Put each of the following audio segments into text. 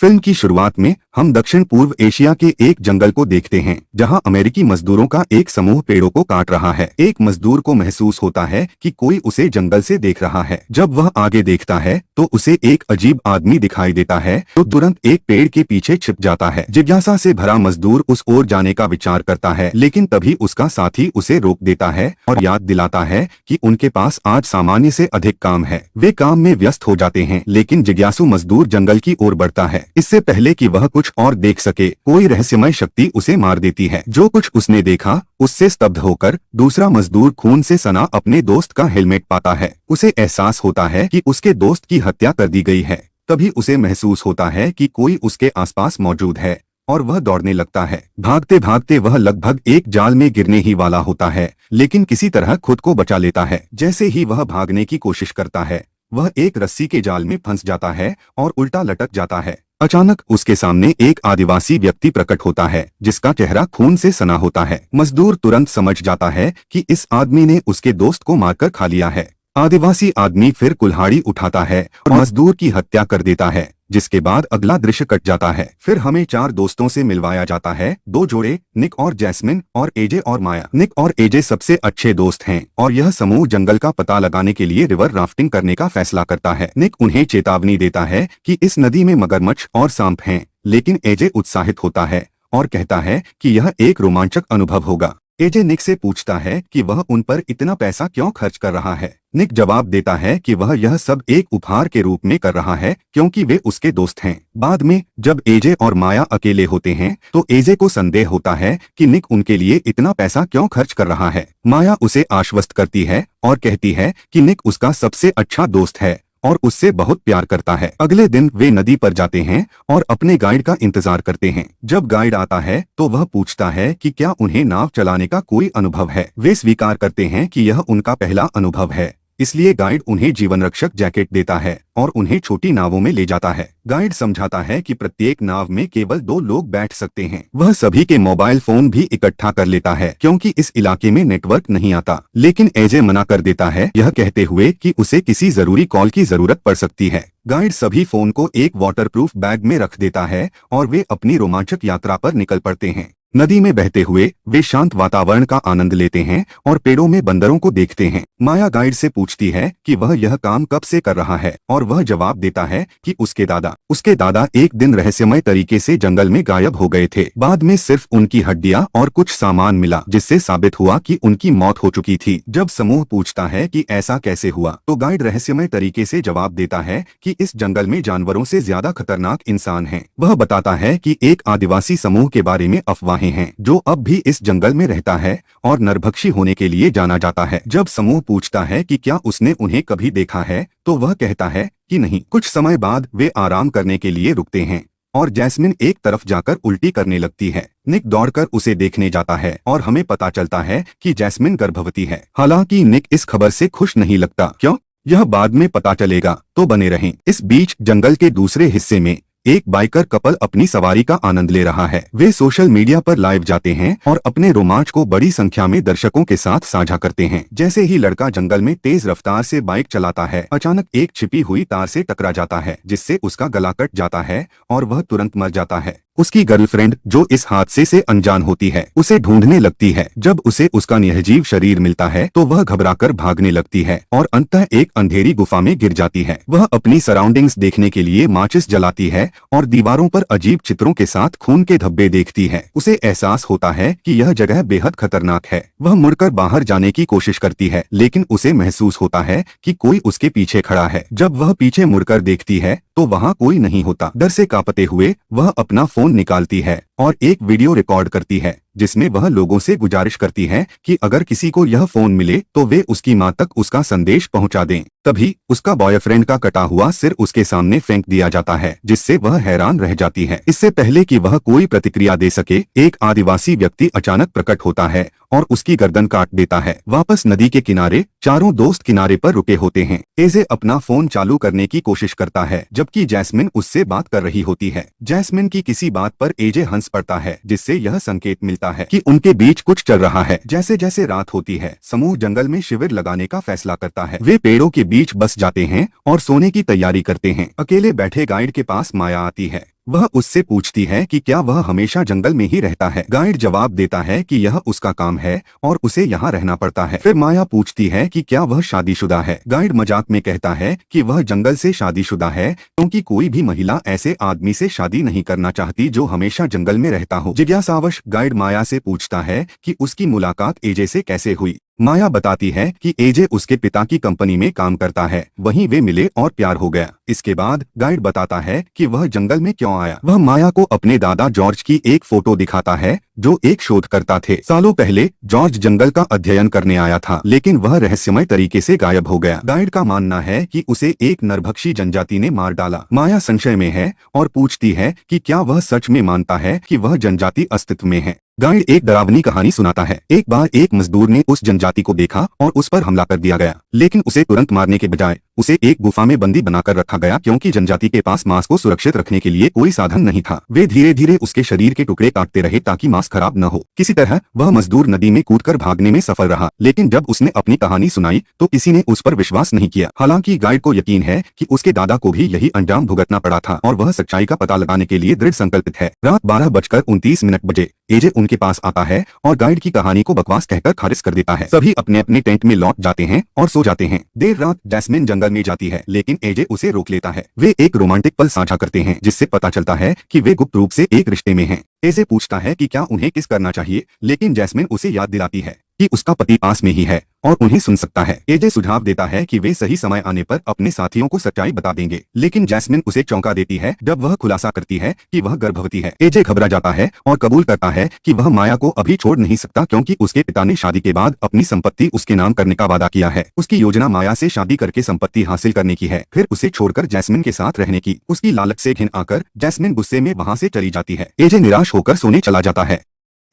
Film की शुरुआत में हम दक्षिण पूर्व एशिया के एक जंगल को देखते हैं जहां अमेरिकी मजदूरों का एक समूह पेड़ों को काट रहा है। एक मजदूर को महसूस होता है कि कोई उसे जंगल से देख रहा है। जब वह आगे देखता है तो उसे एक अजीब आदमी दिखाई देता है तो तुरंत एक पेड़ के पीछे छिप जाता है। जिज्ञासा से भरा मजदूर उस ओर जाने का विचार करता है, लेकिन तभी उसका साथी उसे रोक देता है और याद दिलाता है कि उनके पास आज सामान्य से अधिक काम है। वे काम में व्यस्त हो जाते हैं, लेकिन जिज्ञासु मजदूर जंगल की ओर बढ़ता है। इससे पहले कि वह कुछ और देख सके, कोई रहस्यमय शक्ति उसे मार देती है। जो कुछ उसने देखा उससे स्तब्ध होकर दूसरा मजदूर खून से सना अपने दोस्त का हेलमेट पाता है। उसे एहसास होता है कि उसके दोस्त की हत्या कर दी गई है। तभी उसे महसूस होता है कि कोई उसके आसपास मौजूद है और वह दौड़ने लगता है। भागते भागते वह लगभग एक जाल में गिरने ही वाला होता है, लेकिन किसी तरह खुद को बचा लेता है। जैसे ही वह भागने की कोशिश करता है, वह एक रस्सी के जाल में फंस जाता है और उल्टा लटक जाता है। अचानक उसके सामने एक आदिवासी व्यक्ति प्रकट होता है जिसका चेहरा खून से सना होता है। मजदूर तुरंत समझ जाता है कि इस आदमी ने उसके दोस्त को मारकर खा लिया है। आदिवासी आदमी फिर कुल्हाड़ी उठाता है और मजदूर की हत्या कर देता है, जिसके बाद अगला दृश्य कट जाता है। फिर हमें चार दोस्तों से मिलवाया जाता है, दो जोड़े, निक और जैस्मिन और एजे और माया। निक और एजे सबसे अच्छे दोस्त हैं और यह समूह जंगल का पता लगाने के लिए रिवर राफ्टिंग करने का फैसला करता है। निक उन्हें चेतावनी देता है कि इस नदी में मगरमच्छ और सांप हैं, लेकिन एजे उत्साहित होता है और कहता है कि यह एक रोमांचक अनुभव होगा। एजे निक से पूछता है कि वह उन पर इतना पैसा क्यों खर्च कर रहा है। निक जवाब देता है कि वह यह सब एक उपहार के रूप में कर रहा है क्योंकि वे उसके दोस्त हैं। बाद में जब एजे और माया अकेले होते हैं तो एजे को संदेह होता है कि निक उनके लिए इतना पैसा क्यों खर्च कर रहा है। माया उसे आश्वस्त करती है और कहती है कि निक उसका सबसे अच्छा दोस्त है और उससे बहुत प्यार करता है। अगले दिन वे नदी पर जाते हैं और अपने गाइड का इंतजार करते हैं। जब गाइड आता है तो वह पूछता है कि क्या उन्हें नाव चलाने का कोई अनुभव है। वे स्वीकार करते हैं कि यह उनका पहला अनुभव है, इसलिए गाइड उन्हें जीवन रक्षक जैकेट देता है और उन्हें छोटी नावों में ले जाता है। गाइड समझाता है कि प्रत्येक नाव में केवल 2 लोग बैठ सकते हैं। वह सभी के मोबाइल फोन भी इकट्ठा कर लेता है क्योंकि इस इलाके में नेटवर्क नहीं आता, लेकिन एजे मना कर देता है, यह कहते हुए कि उसे किसी जरूरी कॉल की जरूरत पड़ सकती है। गाइड सभी फोन को एक वाटरप्रूफ बैग में रख देता है और वे अपनी रोमांचक यात्रा पर निकल पड़ते हैं। नदी में बहते हुए वे शांत वातावरण का आनंद लेते हैं और पेड़ों में बंदरों को देखते हैं। माया गाइड से पूछती है कि वह यह काम कब से कर रहा है और वह जवाब देता है कि उसके दादा एक दिन रहस्यमय तरीके से जंगल में गायब हो गए थे। बाद में सिर्फ उनकी हड्डियां और कुछ सामान मिला, जिससे साबित हुआ कि उनकी मौत हो चुकी थी। जब समूह पूछता है कि ऐसा कैसे हुआ तो गाइड रहस्यमय तरीके से जवाब देता है कि इस जंगल में जानवरों से ज्यादा खतरनाक इंसान हैं। वह बताता है कि एक आदिवासी समूह के बारे में अफवाहें हैं जो अब भी इस जंगल में रहता है और नरभक्षी होने के लिए जाना जाता है। जब समूह पूछता है कि क्या उसने उन्हें कभी देखा है तो वह कहता है कि नहीं। कुछ समय बाद वे आराम करने के लिए रुकते हैं और जैस्मिन एक तरफ जाकर उल्टी करने लगती है। निक दौड़कर उसे देखने जाता है और हमें पता चलता है कि जैस्मिन गर्भवती है। हालांकि निक इस खबर से खुश नहीं लगता। क्यों, यह बाद में पता चलेगा, तो बने रहें। इस बीच जंगल के दूसरे हिस्से में एक बाइकर कपल अपनी सवारी का आनंद ले रहा है। वे सोशल मीडिया पर लाइव जाते हैं और अपने रोमांच को बड़ी संख्या में दर्शकों के साथ साझा करते हैं। जैसे ही लड़का जंगल में तेज रफ्तार से बाइक चलाता है, अचानक एक छिपी हुई तार से टकरा जाता है जिससे उसका गला कट जाता है और वह तुरंत मर जाता है। उसकी गर्लफ्रेंड जो इस हादसे से अनजान होती है उसे ढूंढने लगती है। जब उसे उसका निर्जीव शरीर मिलता है तो वह घबराकर भागने लगती है और अंततः एक अंधेरी गुफा में गिर जाती है। वह अपनी सराउंडिंग्स देखने के लिए माचिस जलाती है और दीवारों पर अजीब चित्रों के साथ खून के धब्बे देखती है। उसे एहसास होता है कि यह जगह बेहद खतरनाक है। वह मुड़कर बाहर जाने की कोशिश करती है, लेकिन उसे महसूस होता है कि कोई उसके पीछे खड़ा है। जब वह पीछे मुड़कर देखती है तो वहाँ कोई नहीं होता। डर से कांपते हुए वह अपना फोन निकालती है और एक वीडियो रिकॉर्ड करती है जिसमें वह लोगों से गुजारिश करती है कि अगर किसी को यह फोन मिले तो वे उसकी मां तक उसका संदेश पहुंचा दें। तभी उसका बॉयफ्रेंड का कटा हुआ सिर उसके सामने फेंक दिया जाता है, जिससे वह हैरान रह जाती है। इससे पहले कि वह कोई प्रतिक्रिया दे सके, एक आदिवासी व्यक्ति अचानक प्रकट होता है और उसकी गर्दन काट देता है। वापस नदी के किनारे चारों दोस्त किनारे पर रुके होते हैं। एजे अपना फोन चालू करने की कोशिश करता है जबकि जैस्मिन उससे बात कर रही होती है। जैस्मिन की किसी बात पर एजे हंस पड़ता है, जिससे यह संकेत मिलता है कि उनके बीच कुछ चल रहा है। जैसे जैसे रात होती है, समूह जंगल में शिविर लगाने का फैसला करता है। वे पेड़ों के बीच बस जाते हैं और सोने की तैयारी करते हैं। अकेले बैठे गाइड के पास माया आती है। वह उससे पूछती है कि क्या वह हमेशा जंगल में ही रहता है। गाइड जवाब देता है कि यह उसका काम है और उसे यहाँ रहना पड़ता है। फिर माया पूछती है कि क्या वह शादीशुदा है। गाइड मजाक में कहता है कि वह जंगल से शादीशुदा है क्योंकि कोई भी महिला ऐसे आदमी से शादी नहीं करना चाहती जो हमेशा जंगल में रहता हो। जिज्ञासावश गाइड माया से पूछता है कि उसकी मुलाकात एजे से कैसे हुई। माया बताती है कि एजे उसके पिता की कंपनी में काम करता है, वहीं वे मिले और प्यार हो गया। इसके बाद गाइड बताता है कि वह जंगल में क्यों आया। वह माया को अपने दादा जॉर्ज की एक फोटो दिखाता है जो एक शोधकर्ता थे। सालों पहले जॉर्ज जंगल का अध्ययन करने आया था, लेकिन वह रहस्यमय तरीके से गायब हो गया। गाइड का मानना है कि उसे एक नरभक्षी जनजाति ने मार डाला। माया संशय में है और पूछती है कि क्या वह सच में मानता है कि वह जनजाति अस्तित्व में है। गाइड एक डरावनी कहानी सुनाता है। एक बार एक मजदूर ने उस जनजाति को देखा और उस पर हमला कर दिया गया, लेकिन उसे तुरंत मारने के बजाय उसे एक गुफा में बंदी बनाकर रखा गया क्योंकि जनजाति के पास मांस को सुरक्षित रखने के लिए कोई साधन नहीं था। वे धीरे धीरे उसके शरीर के टुकड़े काटते रहे ताकि मांस खराब न हो। किसी तरह वह मजदूर नदी में कूदकर भागने में सफल रहा, लेकिन जब उसने अपनी कहानी सुनाई तो किसी ने उस पर विश्वास नहीं किया। हालांकि गाइड को यकीन है कि उसके दादा को भी यही अंजाम भुगतना पड़ा था और वह सच्चाई का पता लगाने के लिए दृढ़ संकल्पित है। रात 12:29 बजे एजे उनके पास आता है और गाइड की कहानी को बकवास कहकर खारिज कर देता है। सभी अपने अपने टेंट में लौट जाते हैं और सो जाते हैं। देर रात जैस्मिन जंगल में जाती है, लेकिन एजे उसे रोक लेता है। वे एक रोमांटिक पल साझा करते हैं जिससे पता चलता है कि वे गुप्त रूप से एक रिश्ते में हैं। एजे पूछता है कि क्या उन्हें किस करना चाहिए, लेकिन जैस्मिन उसे याद दिलाती है कि उसका पति पास में ही है और उन्हें सुन सकता है। एजे सुझाव देता है कि वे सही समय आने पर अपने साथियों को सच्चाई बता देंगे, लेकिन जैस्मिन उसे चौंका देती है जब वह खुलासा करती है कि वह गर्भवती है। एजे घबरा जाता है और कबूल करता है कि वह माया को अभी छोड़ नहीं सकता क्योंकि उसके पिता ने शादी के बाद अपनी संपत्ति उसके नाम करने का वादा किया है। उसकी योजना माया से शादी करके संपत्ति हासिल करने की है, फिर उसे छोड़कर जैस्मिन के साथ रहने की। उसकी लालच से घिन आकर जैस्मिन गुस्से में वहां से चली जाती है। एजे निराश होकर सोने चला जाता है।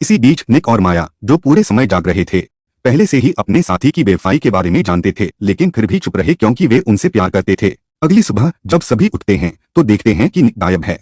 इसी बीच निक और माया, जो पूरे समय जाग रहे थे, पहले से ही अपने साथी की बेवफाई के बारे में जानते थे, लेकिन फिर भी चुप रहे क्योंकि वे उनसे प्यार करते थे। अगली सुबह जब सभी उठते हैं तो देखते हैं कि निक गायब है।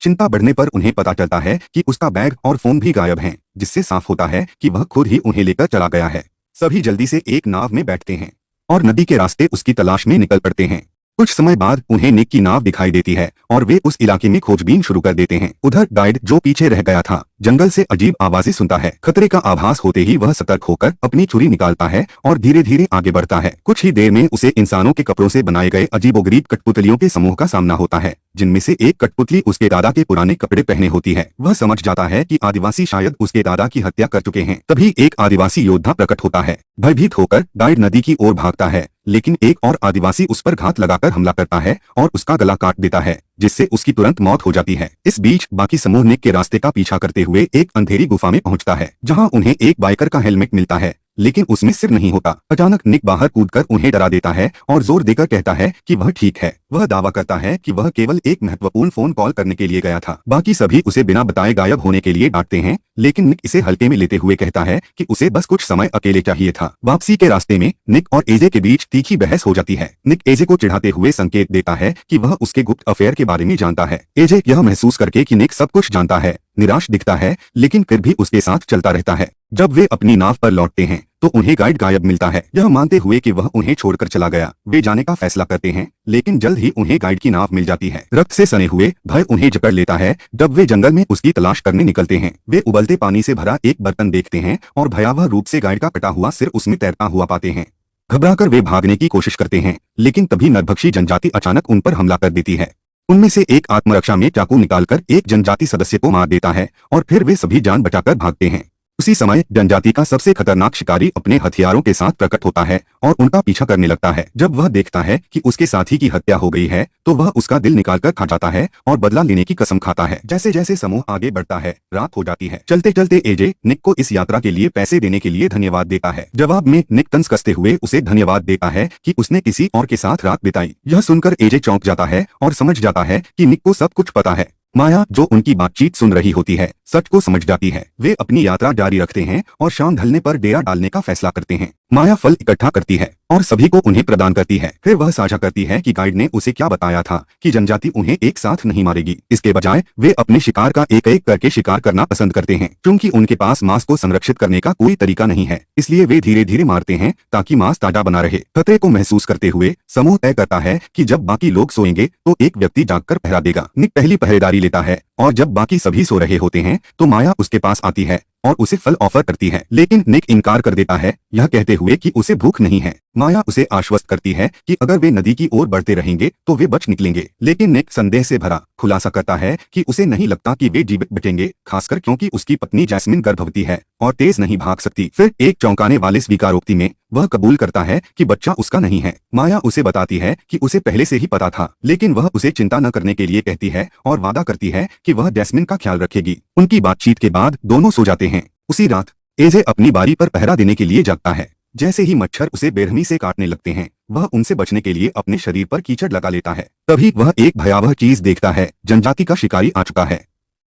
चिंता बढ़ने पर उन्हें पता चलता है कि उसका बैग और फोन भी गायब हैं, जिससे साफ होता है कि वह खुद ही उन्हें लेकर चला गया है। सभी जल्दी से एक नाव में बैठते हैं और नदी के रास्ते उसकी तलाश में निकल पड़ते हैं। कुछ समय बाद उन्हें निक की नाव दिखाई देती है और वे उस इलाके में खोजबीन शुरू कर देते हैं। उधर गाइड, जो पीछे रह गया था, जंगल से अजीब आवाजें सुनता है। खतरे का आभास होते ही वह सतर्क होकर अपनी छुरी निकालता है और धीरे धीरे आगे बढ़ता है। कुछ ही देर में उसे इंसानों के कपड़ों से बनाए गए अजीबोगरीब कठपुतलियों के समूह का सामना होता है, जिनमें से एक कठपुतली उसके दादा के पुराने कपड़े पहने होती है। वह समझ जाता है कि आदिवासी शायद उसके दादा की हत्या कर चुके हैं। तभी एक आदिवासी योद्धा प्रकट होता है। भयभीत होकर गाइड नदी की ओर भागता है, लेकिन एक और आदिवासी उस पर घात लगाकर हमला करता है और उसका गला काट देता है, जिससे उसकी तुरंत मौत हो जाती है। इस बीच बाकी समूह निक के रास्ते का पीछा करते हुए एक अंधेरी गुफा में पहुंचता है, जहां उन्हें एक बाइकर का हेलमेट मिलता है, लेकिन उसमें सिर नहीं होता। अचानक निक बाहर कूदकर उन्हें डरा देता है और जोर देकर कहता है कि वह ठीक है। वह दावा करता है कि वह केवल एक महत्वपूर्ण फोन कॉल करने के लिए गया था। बाकी सभी उसे बिना बताए गायब होने के लिए डांटते हैं, लेकिन निक इसे हल्के में लेते हुए कहता है कि उसे बस कुछ समय अकेले चाहिए था। वापसी के रास्ते में निक और एजे के बीच तीखी बहस हो जाती है। निक एजे को चिढ़ाते हुए संकेत देता है कि वह उसके गुप्त अफेयर के बारे में जानता है। एजे यह महसूस करके कि निक सब कुछ जानता है, निराश दिखता है, लेकिन फिर भी उसके साथ चलता रहता है। जब वे अपनी नाव पर लौटते हैं तो उन्हें गाइड गायब मिलता है। यह मानते हुए कि वह उन्हें छोड़कर चला गया, वे जाने का फैसला करते हैं, लेकिन जल्द ही उन्हें गाइड की नाव मिल जाती है। रक्त से सने हुए भय उन्हें जकड़ लेता है जब वे जंगल में उसकी तलाश करने निकलते हैं। वे उबलते पानी से भरा एक बर्तन देखते हैं और भयावह रूप से गाइड का कटा हुआ सिर उसमें तैरता हुआ पाते हैं। घबराकर वे भागने की कोशिश करते हैं, लेकिन तभी नरभक्षी जनजाति अचानक उन पर हमला कर देती है। उनमें से एक आत्मरक्षा में चाकू निकालकर एक जनजाति सदस्य को मार देता है और फिर वे सभी जान बचाकर भागते हैं। उसी समय जनजाति का सबसे खतरनाक शिकारी अपने हथियारों के साथ प्रकट होता है और उनका पीछा करने लगता है। जब वह देखता है कि उसके साथी की हत्या हो गई है तो वह उसका दिल निकालकर खा जाता है और बदला लेने की कसम खाता है। जैसे जैसे समूह आगे बढ़ता है, रात हो जाती है। चलते चलते एजे निक को इस यात्रा के लिए पैसे देने के लिए धन्यवाद देता है। जवाब में निक तंज कसते हुए उसे धन्यवाद देता है कि उसने किसी और के साथ रात बिताई। यह सुनकर एजे चौंक जाता है और समझ जाता है कि निक को सब कुछ पता है। माया, जो उनकी बातचीत सुन रही होती है, सच को समझ जाती है। वे अपनी यात्रा जारी रखते हैं और शाम ढलने पर डेरा डालने का फैसला करते हैं। माया फल इकट्ठा करती है और सभी को उन्हें प्रदान करती है। फिर वह साझा करती है कि गाइड ने उसे क्या बताया था कि जनजाति उन्हें एक साथ नहीं मारेगी। इसके बजाय वे अपने शिकार का एक एक करके शिकार करना पसंद करते हैं। क्योंकि उनके पास मांस को संरक्षित करने का कोई तरीका नहीं है, इसलिए वे धीरे धीरे मारते हैं ताकि मांस ताजा बना रहे। खतरे को महसूस करते हुए समूह तय करता है कि जब बाकी लोग सोएंगे तो एक व्यक्ति जागकर पहरा देगा। निक पहली पहरेदारी लेता है और जब बाकी सभी सो रहे होते हैं तो माया उसके पास आती है और उसे फल ऑफर करती है, लेकिन निक इनकार कर देता है, यह कहते हुए कि उसे भूख नहीं है। माया उसे आश्वस्त करती है कि अगर वे नदी की ओर बढ़ते रहेंगे तो वे बच निकलेंगे, लेकिन निक संदेह से भरा खुलासा करता है कि उसे नहीं लगता कि वे जीवित बचेंगे, खासकर क्योंकि उसकी पत्नी जैस्मिन गर्भवती है और तेज नहीं भाग सकती। फिर एक चौंकाने वाले स्वीकारोक्ति में वह कबूल करता है कि बच्चा उसका नहीं है। माया उसे बताती है कि उसे पहले से ही पता था, लेकिन वह उसे चिंता न करने के लिए कहती है और वादा करती है कि वह जैस्मिन का ख्याल रखेगी। उनकी बातचीत के बाद दोनों सो जाते हैं। उसी रात एजे अपनी बारी पर पहरा देने के लिए जागता है। जैसे ही मच्छर उसे बेरहमी से काटने लगते हैं, वह उनसे बचने के लिए अपने शरीर पर कीचड़ लगा लेता है। तभी वह एक भयावह चीज देखता है, जनजाति का शिकारी आ चुका है।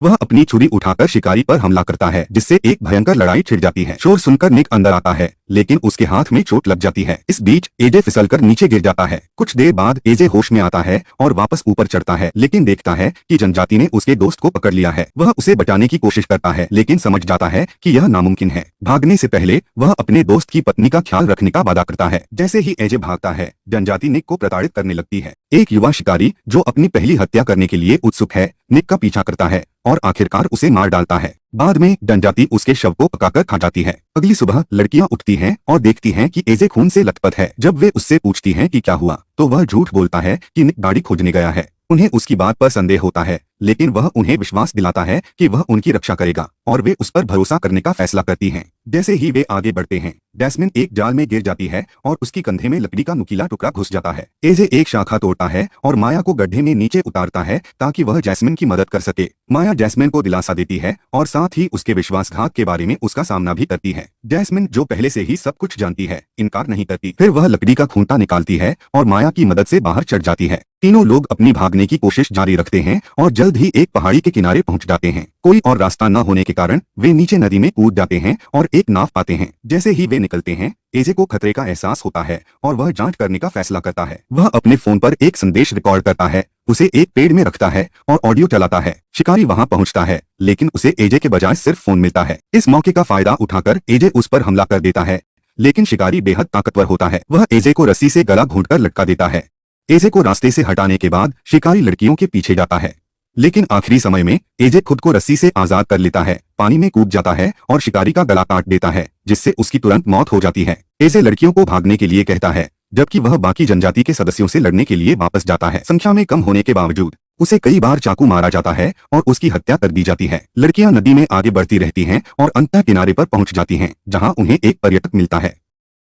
वह अपनी छुरी उठाकर शिकारी पर हमला करता है, जिससे एक भयंकर लड़ाई छिड़ जाती है। शोर सुनकर निक अंदर आता है, लेकिन उसके हाथ में चोट लग जाती है। इस बीच एजे फिसलकर नीचे गिर जाता है। कुछ देर बाद एजे होश में आता है और वापस ऊपर चढ़ता है, लेकिन देखता है कि जनजाति ने उसके दोस्त को पकड़ लिया है। वह उसे बचाने की कोशिश करता है, लेकिन समझ जाता है कि यह नामुमकिन है। भागने से पहले वह अपने दोस्त की पत्नी का ख्याल रखने का वादा करता है। जैसे ही एजे भागता है, जनजाति निक को प्रताड़ित करने लगती है। एक युवा शिकारी जो अपनी पहली हत्या करने के लिए उत्सुक है, निक का पीछा करता है और आखिरकार उसे मार डालता है। बाद में जनजाति उसके शव को पकाकर खा जाती है। अगली सुबह लड़कियां उठती हैं और देखती हैं कि एजे खून से लथपथ है। जब वे उससे पूछती हैं कि क्या हुआ, तो वह झूठ बोलता है कि निक गाड़ी खोजने गया है। उन्हें उसकी बात पर संदेह होता है, लेकिन वह उन्हें विश्वास दिलाता है कि वह उनकी रक्षा करेगा और वे उस पर भरोसा करने का फैसला करती हैं। जैसे ही वे आगे बढ़ते हैं, जैस्मिन एक जाल में गिर जाती है और उसकी कंधे में लकड़ी का नुकीला टुकड़ा घुस जाता है। एजे एक शाखा तोड़ता है और माया को गड्ढे में नीचे उतारता है ताकि वह जैस्मिन की मदद कर सके। माया जैस्मिन को दिलासा देती है और साथ ही उसके विश्वासघात के बारे में उसका सामना भी करती है। जैस्मिन, जो पहले से ही सब कुछ जानती है, इनकार नहीं करती। फिर वह लकड़ी का खूंटा निकालती है और माया की मदद से बाहर चढ़ जाती है। तीनों लोग अपनी भागने की कोशिश जारी रखते हैं और जल्द ही एक पहाड़ी के किनारे पहुंच जाते हैं। कोई और रास्ता न होने के कारण वे नीचे नदी में कूद जाते हैं और एक नाव पाते हैं। जैसे ही वे निकलते हैं, एजे को खतरे का एहसास होता है और वह जांच करने का फैसला करता है। वह अपने फोन पर एक संदेश रिकॉर्ड करता है, उसे एक पेड़ में रखता है और ऑडियो चलाता है। शिकारी वहां पहुंचता है, लेकिन उसे एजे के बजाय सिर्फ फोन मिलता है। इस मौके का फायदा उठाकर एजे उस पर हमला कर देता है, लेकिन शिकारी बेहद ताकतवर होता है। वह एजे को रस्सी से गला घोंटकर लटका देता है। एजे को रास्ते से हटाने के बाद शिकारी लड़कियों के पीछे जाता है, लेकिन आखिरी समय में एजे खुद को रस्सी से आजाद कर लेता है, पानी में कूद जाता है और शिकारी का गला काट देता है, जिससे उसकी तुरंत मौत हो जाती है। एजे लड़कियों को भागने के लिए कहता है, जबकि वह बाकी जनजाति के सदस्यों से लड़ने के लिए वापस जाता है। संख्या में कम होने के बावजूद उसे कई बार चाकू मारा जाता है और उसकी हत्या कर दी जाती है। लड़कियां नदी में आगे बढ़ती रहती हैं और अंततः किनारे पर पहुंच जाती हैं, जहां उन्हें एक पर्यटक मिलता है।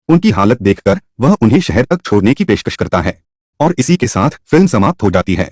उनकी हालत देखकर वह उन्हें शहर तक छोड़ने की पेशकश करता है और इसी के साथ फिल्म समाप्त हो जाती है।